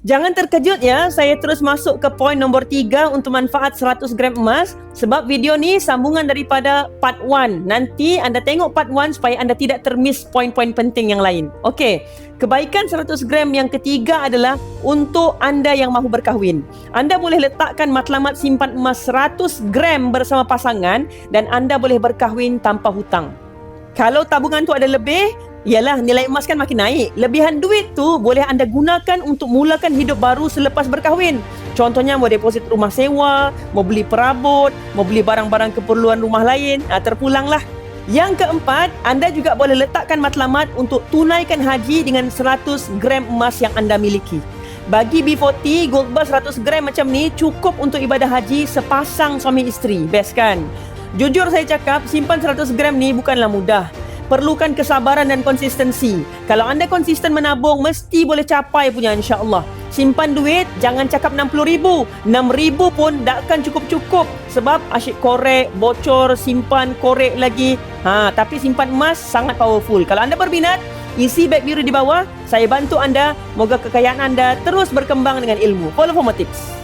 Jangan terkejut ya, saya terus masuk ke poin nombor 3 untuk manfaat 100 gram emas sebab video ni sambungan daripada part 1. Nanti anda tengok part 1 supaya anda tidak termiss poin-poin penting yang lain. Okey, kebaikan 100 gram yang ketiga adalah untuk anda yang mahu berkahwin. Anda boleh letakkan matlamat simpan emas 100 gram bersama pasangan dan anda boleh berkahwin tanpa hutang. Kalau tabungan tu ada lebih, yalah nilai emas kan makin naik. Lebihan duit tu boleh anda gunakan untuk mulakan hidup baru selepas berkahwin. Contohnya mau deposit rumah sewa, mau beli perabot, mau beli barang-barang keperluan rumah lain, terpulanglah. Yang keempat, anda juga boleh letakkan matlamat untuk tunaikan haji dengan 100 gram emas yang anda miliki. Bagi B40, gold bar 100 gram macam ni cukup untuk ibadah haji sepasang suami isteri. Best kan? Jujur saya cakap, simpan 100 gram ni bukanlah mudah. Perlukan kesabaran dan konsistensi. Kalau anda konsisten menabung, mesti boleh capai punya insya-Allah. Simpan duit, jangan cakap 60,000. 6,000 pun takkan cukup-cukup. Sebab asyik korek, bocor, simpan, korek lagi. Tapi simpan emas sangat powerful. Kalau anda berminat, isi beg biru di bawah. Saya bantu anda. Moga kekayaan anda terus berkembang dengan ilmu. Follow for more tips.